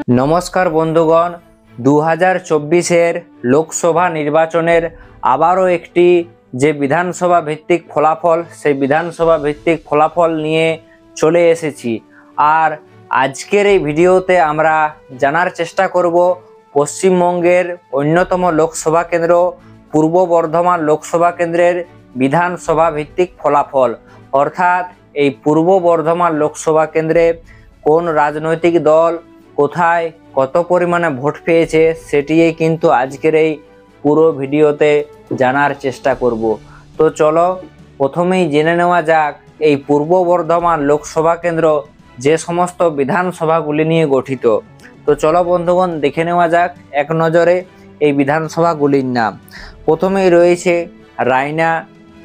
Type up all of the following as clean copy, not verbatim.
নমস্কার বন্ধুগণ, 2024-এর লোকসভা নির্বাচনের আবারও একটি যে বিধানসভা ভিত্তিক ফলাফল, সেই বিধানসভা ভিত্তিক ফলাফল নিয়ে চলে এসেছি। আর আজকের এই ভিডিওতে আমরা জানার চেষ্টা করব পশ্চিমবঙ্গের অন্যতম লোকসভা কেন্দ্র পূর্ব বর্ধমান লোকসভা কেন্দ্রের বিধানসভা ভিত্তিক ফলাফল, অর্থাৎ এই পূর্ব বর্ধমান লোকসভা কেন্দ্রে কোন রাজনৈতিক দল কোথায় কত পরিমাণে ভোট পেয়েছে সেটিই কিন্তু আজকের এই পুরো ভিডিওতে জানার চেষ্টা করব। তো চলো প্রথমেই জেনে নেওয়া যাক এই পূর্ব বর্ধমান লোকসভা কেন্দ্র যে সমস্ত বিধানসভাগুলি নিয়ে গঠিত। তো চলো বন্ধুগণ দেখে নেওয়া যাক এক নজরে এই বিধানসভাগুলির নাম। প্রথমেই রয়েছে রায়না,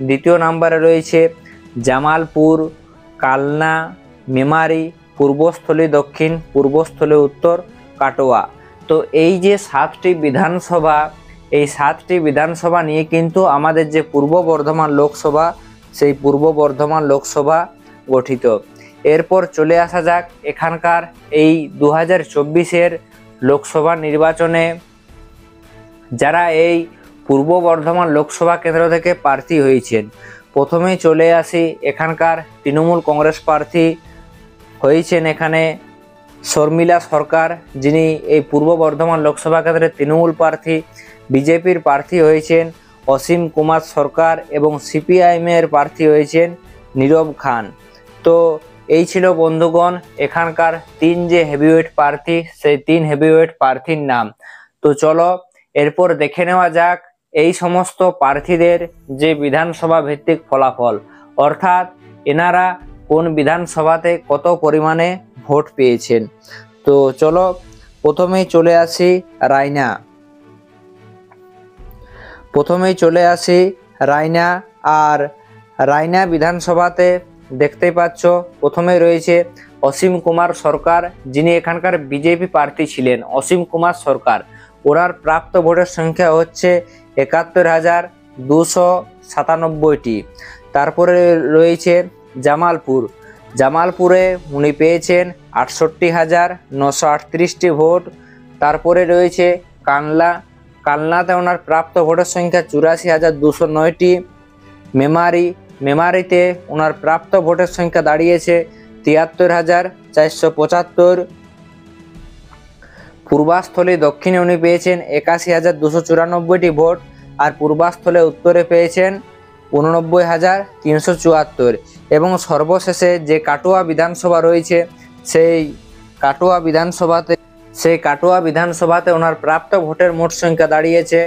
দ্বিতীয় নম্বরে রয়েছে জামালপুর, কালনা, মেমারি, পূর্বস্থলী দক্ষিণ, পূর্বস্থলী উত্তর, কাটোয়া। তো এই যে 7টি বিধানসভা, এই 7টি বিধানসভা নিয়ে কিন্তু আমাদের যে পূর্ব বর্ধমান লোকসভা, সেই পূর্ব বর্ধমান লোকসভা গঠিত। এরপর চলে আসা যাক এখানকার এই 2024-এর লোকসভা নির্বাচনে যারা এই পূর্ব বর্ধমান লোকসভা কেন্দ্র থেকে প্রার্থী হয়েছেন। প্রথমেই চলে আসি এখানকার তৃণমূল কংগ্রেস প্রার্থী হয়েছেন এখানে শর্মিলা সরকার, যিনি এই পূর্ব বর্ধমান লোকসভা কেন্দ্রের তৃণমূল প্রার্থী। বিজেপির প্রার্থী হয়েছেন অসীম কুমার সরকার এবং সিপিআইএমের প্রার্থী হয়েছেন নীরব খান। তো এই ছিল বন্ধুগণ এখানকার 3 যে হেভিওয়েট প্রার্থী, সেই 3 হেভিওয়েট প্রার্থীর নাম। তো চলো এরপর দেখে নেওয়া যাক এই সমস্ত প্রার্থীদের যে বিধানসভা ভিত্তিক ফলাফল, অর্থাৎ এনারা কোন বিধানসভাতে কত পরিমাণে ভোট পেয়েছেন। তো চলো প্রথমেই চলে আসি রায়না। আর রায়না বিধানসভাতে দেখতেই পাচ্ছ প্রথমে রয়েছে অসীম কুমার সরকার, যিনি এখানকার বিজেপি প্রার্থী ছিলেন। অসীম কুমার সরকার, ওনার প্রাপ্ত ভোটের সংখ্যা হচ্ছে 71,297টি। তারপরে রয়েছে জামালপুরে উনি পেয়েছেন 68,938টি ভোট। তারপরে রয়েছে কালনাতে ওনার প্রাপ্ত ভোটের সংখ্যা 84,209টি। মেমারিতে ওনার প্রাপ্ত ভোটের সংখ্যা দাঁড়িয়েছে 73,475। পূর্বস্থলী দক্ষিণে উনি পেয়েছেন 81,294টি ভোট, আর পূর্বস্থলী উত্তরে পেয়েছেন 89,374। এবং সর্বশেষে যে কাটোয়া বিধানসভা রয়েছে, সেই কাটোয়া বিধানসভাতে ওনার প্রাপ্ত ভোটের মোট সংখ্যা দাঁড়িয়েছে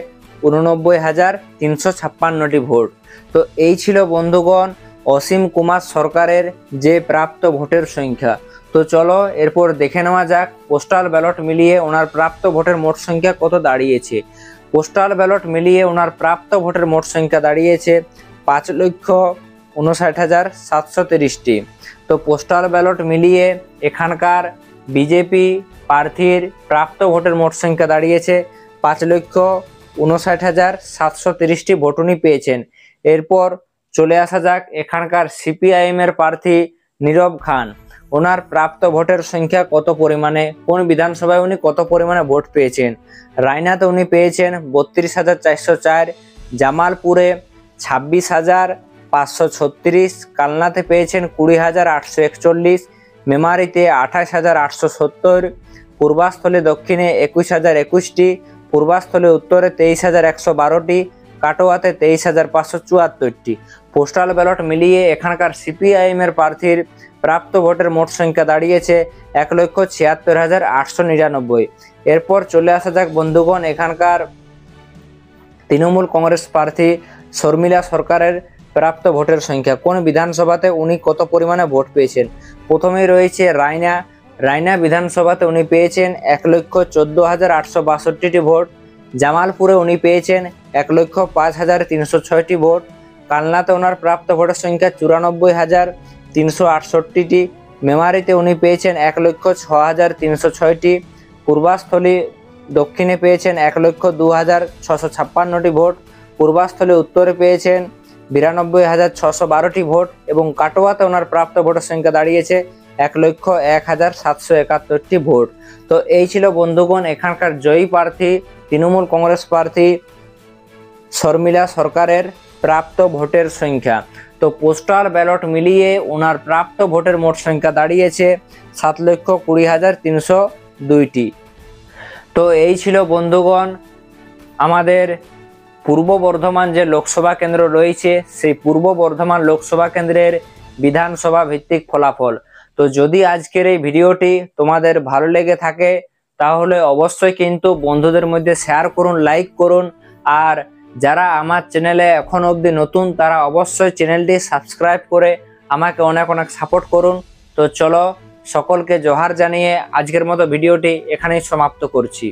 89,356টি ভোট। তো এই ছিল বন্ধুগণ অসীম কুমার সরকারের যে প্রাপ্ত ভোটের সংখ্যা। তো চলো এরপর দেখে নেওয়া যাক পোস্টাল ব্যালট মিলিয়ে ওনার প্রাপ্ত ভোটের মোট সংখ্যা কত দাঁড়িয়েছে। পোস্টাল ব্যালট মিলিয়ে ওনার প্রাপ্ত ভোটের মোট সংখ্যা দাঁড়িয়েছে 5,59,730টি। তো পোস্টাল ব্যালট মিলিয়ে এখানকার বিজেপি প্রার্থীর প্রাপ্ত ভোটের মোট সংখ্যা দাঁড়িয়েছে 5,59,730টি ভোট উনি পেয়েছেন। এরপর চলে আসা যাক এখানকার সিপিআইএমের প্রার্থী নীরব খান, ওনার প্রাপ্ত ভোটের সংখ্যা কত পরিমাণে, কোন বিধানসভায় উনি কত পরিমাণে ভোট পেয়েছেন। রায়নাতে উনি পেয়েছেন 32,404, জামালপুরে 26,536, কালনাতে পেয়েছেন 20,841, মেমারিতে 28,870, পূর্বস্থলী দক্ষিণে 21,021টি, পূর্বস্থলী উত্তরে 23,112টি, কাটোয়াতে 23,574টি। পোস্টাল ব্যালট মিলিয়ে এখানকার সিপিআইএমের প্রার্থীর প্রাপ্ত ভোটের মোট সংখ্যা দাঁড়িয়েছে 1,76,899। এরপর চলে আসা যাক বন্ধুগণ এখানকার তৃণমূল কংগ্রেস প্রার্থী শর্মিলা সরকারের প্রাপ্ত ভোটের সংখ্যা, কোন বিধানসভাতে উনি কত পরিমাণে ভোট পেয়েছেন। প্রথমেই রয়েছে রায়না বিধানসভাতে উনি পেয়েছেন 1,14,862টি ভোট। জামালপুরে উনি পেয়েছেন 1,05,306টি ভোট। কালনাতে ওনার প্রাপ্ত ভোটের সংখ্যা 94,368টি। মেমারিতে উনি পেয়েছেন 1,06,306টি। পূর্বস্থলী দক্ষিণে পেয়েছেন 1,02,656টি ভোট। পূর্বস্থলী উত্তরে পেয়েছেন 92,612টি ভোট এবং কাটোয়াতে ওনার প্রাপ্ত ভোটের সংখ্যা দাঁড়িয়েছে 1,01,771টি ভোট। তো এই ছিল বন্ধুগণ এখানকার জয়ী প্রার্থী তৃণমূল কংগ্রেস প্রার্থী শর্মিলা সরকারের প্রাপ্ত ভোটের সংখ্যা। তো পোস্টাল ব্যালট মিলিয়ে ওনার প্রাপ্ত ভোটের মোট সংখ্যা দাঁড়িয়েছে 7,20,302টি। তো এই ছিল বন্ধুগণ আমাদের পূর্ব বর্ধমান যে লোকসভা কেন্দ্র রয়েছে সেই পূর্ব বর্ধমান লোকসভা কেন্দ্রের বিধানসভা ভিত্তিক ফলাফল। তো যদি আজকের এই ভিডিওটি তোমাদের ভালো লেগে থাকে তাহলে অবশ্যই কিন্তু বন্ধুদের মধ্যে শেয়ার করুন, লাইক করুন। আর যারা আমার চ্যানেলে এখন অবধি নতুন তারা অবশ্যই চ্যানেলটি সাবস্ক্রাইব করে আমাকে অনেক অনেক সাপোর্ট করুন। তো চলো সকলকে জোহার জানিয়ে আজকের মতো ভিডিওটি এখানেই সমাপ্ত করছি।